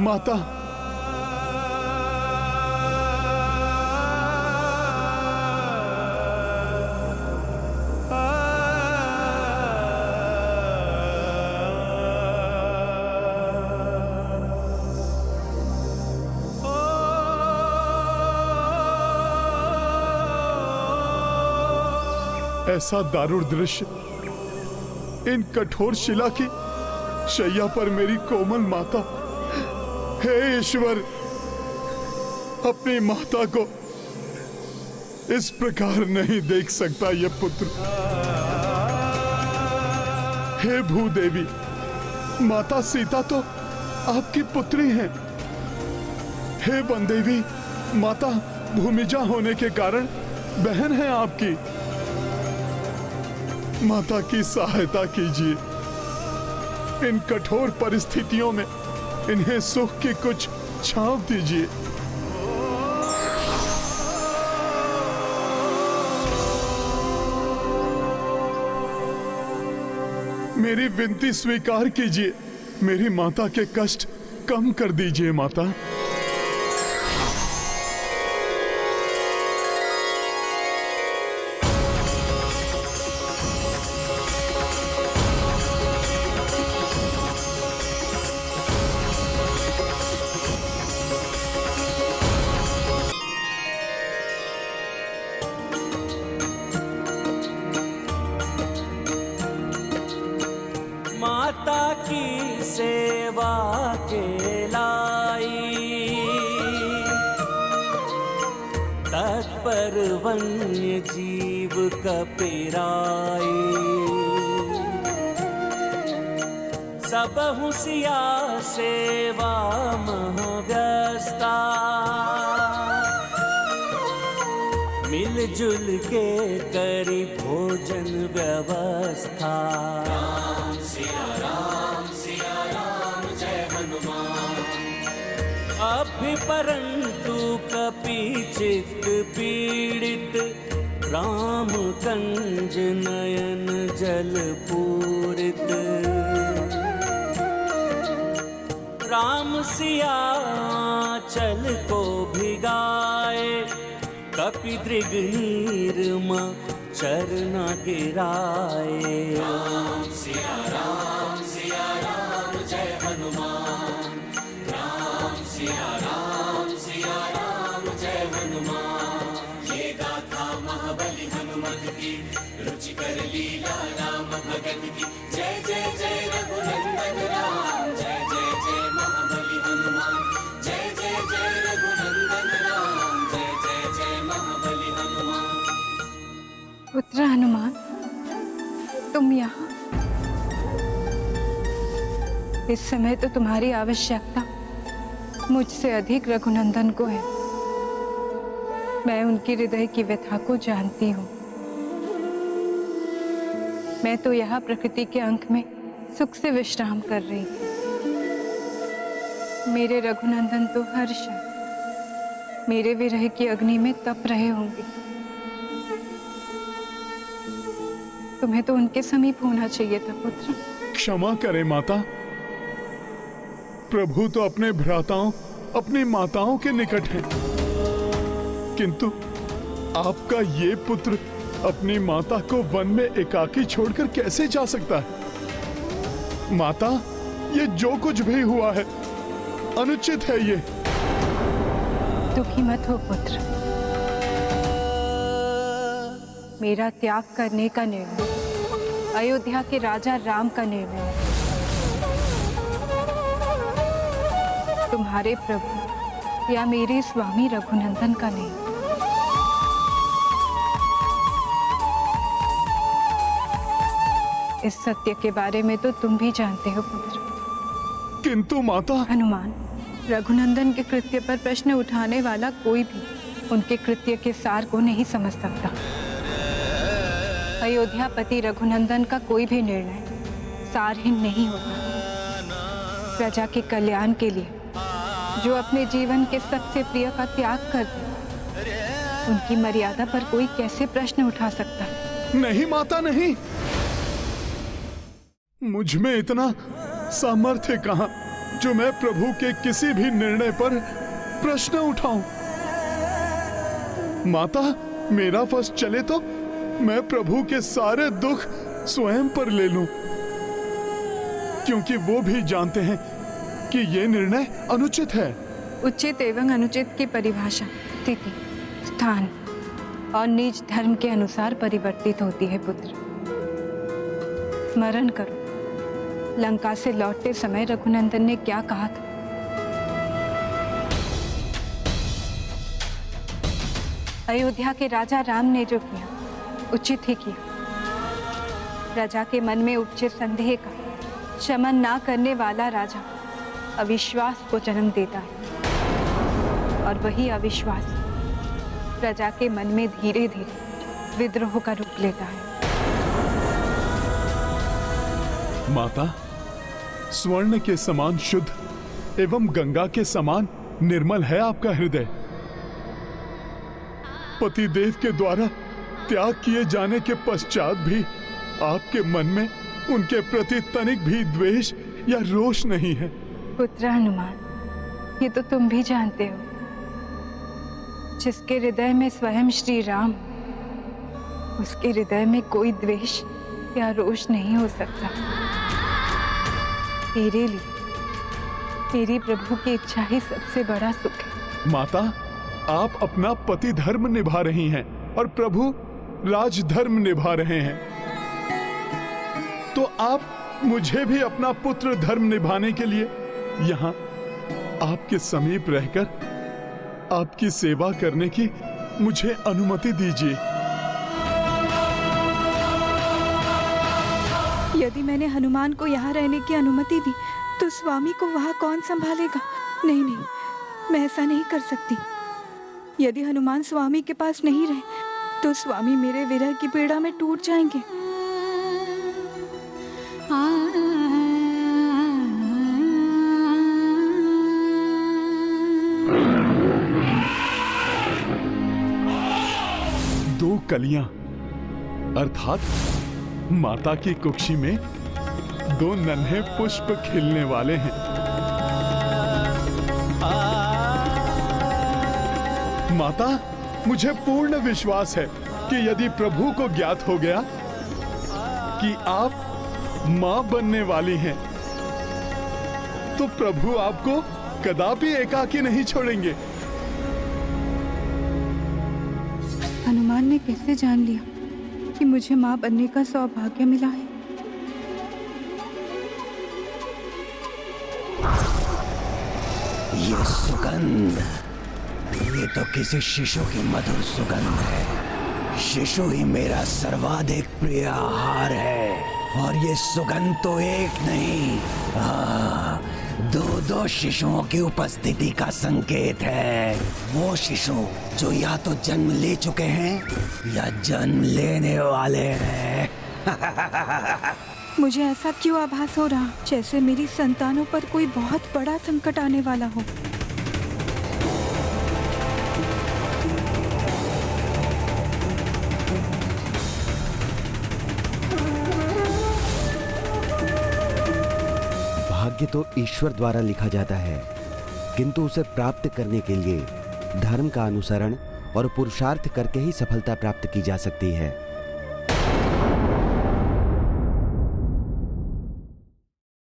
माता, ऐसा दारुण दृश्य, इन कठोर शिला की शैया पर मेरी कोमल माता। हे ईश्वर, अपनी माता को इस प्रकार नहीं देख सकता ये पुत्र। हे भूदेवी, माता सीता तो आपकी पुत्री हैं। हे वनदेवी, माता भूमिजा होने के कारण बहन है आपकी। माता की सहायता कीजिए। इन कठोर परिस्थितियों में इन्हें सुख की कुछ छांव दीजिए। मेरी विनती स्वीकार कीजिए। मेरी माता के कष्ट कम कर दीजिए माता। माता की सेवा के लाई, तत्पर वन्य जीव कपिराई। सबहु सिया सेवा महव्यस्ता, मिलजुल के करी भोजन व्यवस्था। राम सिया राम जय हनुमान। अभि परंतु कपि चित्त पीड़ित, राम कंज नयन जल पूरित। राम सिया चल को भिगाए, कपि दृग नीरमा चरना गिराए। राम सिया राम जय हनुमान। राम सिया राम जय हनुमान। ये गाथा महाबली हनुमत की, रुचिकर लीला राम भगत की। जय जय जय रघुनंदन राम, जय जय जय महाबली हनुमान। जय जय जय रघुनंदन राम, जय जय जय महाबली हनुमान। पुत्र हनुमान, तुम यहाँ? इस समय तो तुम्हारी आवश्यकता मुझसे अधिक रघुनंदन को है। मैं उनकी हृदय की व्यथा को जानती हूँ। मैं तो यहाँ प्रकृति के अंक में सुख से विश्राम कर रही थी। मेरे रघुनंदन तो हर क्षण मेरे विरह की अग्नि में तप रहे होंगे। तुम्हें तो उनके समीप होना चाहिए था पुत्र। क्षमा करें माता, प्रभु तो अपने भ्राताओं, अपनी माताओं के निकट है, किंतु आपका ये पुत्र अपनी माता को वन में एकाकी छोड़कर कैसे जा सकता है? माता, ये जो कुछ भी हुआ है अनुचित है। ये दुखी मत हो पुत्र। मेरा त्याग करने का निर्णय अयोध्या के राजा राम का निर्णय है। तुम्हारे प्रभु या मेरे स्वामी रघुनंदन का नहीं। इस सत्य के बारे में तो तुम भी जानते हो पुत्र। किंतु माता। हनुमान, रघुनंदन के कृत्य पर प्रश्न उठाने वाला कोई भी उनके कृत्य के सार को नहीं समझ सकता। अयोध्यापति रघुनंदन का कोई भी निर्णय सारहीन नहीं होता। प्रजा के कल्याण के लिए जो अपने जीवन के सबसे प्रिय का त्याग कर दे, उनकी मर्यादा पर कोई कैसे प्रश्न उठा सकता है? नहीं माता, नहीं। मुझ में इतना सामर्थ्य कहाँ जो मैं प्रभु के किसी भी निर्णय पर प्रश्न उठाऊं। माता, मेरा वश चले तो मैं प्रभु के सारे दुख स्वयं पर ले लूं, क्योंकि वो भी जानते हैं कि ये निर्णय अनुचित है। उचित एवं अनुचित की परिभाषा स्थिति, स्थान और निज धर्म के अनुसार परिवर्तित होती है पुत्र। स्मरण करो, लंका से लौटते समय रघुनंदन ने क्या कहा था? अयोध्या के राजा राम ने जो किया उचित ही किया। प्रजा के मन में उपजे संदेह का शमन ना करने वाला राजा अविश्वास को जन्म देता है, और वही अविश्वास प्रजा के मन में धीरे धीरे विद्रोह का रूप लेता है। माता, स्वर्ण के समान शुद्ध एवं गंगा के समान निर्मल है आपका हृदय। पतिदेव के द्वारा त्याग किए जाने के पश्चात भी आपके मन में उनके प्रति तनिक भी द्वेष या रोष नहीं है। पुत्र हनुमान, ये तो तुम भी जानते हो, जिसके हृदय में स्वयं श्री राम, उसके हृदय में कोई द्वेष या रोष नहीं हो सकता। तेरे लिए तेरी प्रभु की इच्छा ही सबसे बड़ा सुख है। माता, आप अपना पति धर्म निभा रही हैं और प्रभु राजधर्म निभा रहे हैं, तो आप मुझे भी अपना पुत्र धर्म निभाने के लिए यहाँ आपके समीप रहकर आपकी सेवा करने की मुझे अनुमति दीजिए। यदि मैंने हनुमान को यहाँ रहने की अनुमति दी तो स्वामी को वहाँ कौन संभालेगा? नहीं नहीं, मैं ऐसा नहीं कर सकती। यदि हनुमान स्वामी के पास नहीं रहे तो स्वामी मेरे विरह की पीड़ा में टूट जाएंगे। दो कलियां अर्थात माता की कुक्षी में दो नन्हे पुष्प खिलने वाले हैं। माता, मुझे पूर्ण विश्वास है कि यदि प्रभु को ज्ञात हो गया कि आप मां बनने वाली हैं, तो प्रभु आपको कदापि एकाकी नहीं छोड़ेंगे। हनुमान ने कैसे जान लिया कि मुझे माँ बनने का सौभाग्य मिला है? ये सुगंध, ये तो किसी शिशु की मधुर सुगंध है। शिशु ही मेरा सर्वाधिक प्रिय आहार है, और ये सुगंध तो एक नहीं, दो शिशुओं की उपस्थिति का संकेत है। वो शिशु जो या तो जन्म ले चुके हैं या जन्म लेने वाले हैं। मुझे ऐसा क्यों आभास हो रहा जैसे मेरी संतानों पर कोई बहुत बड़ा संकट आने वाला हो। भाग्य तो ईश्वर द्वारा लिखा जाता है, किंतु उसे प्राप्त करने के लिए धर्म का अनुसरण और पुरुषार्थ करके ही सफलता प्राप्त की जा सकती है।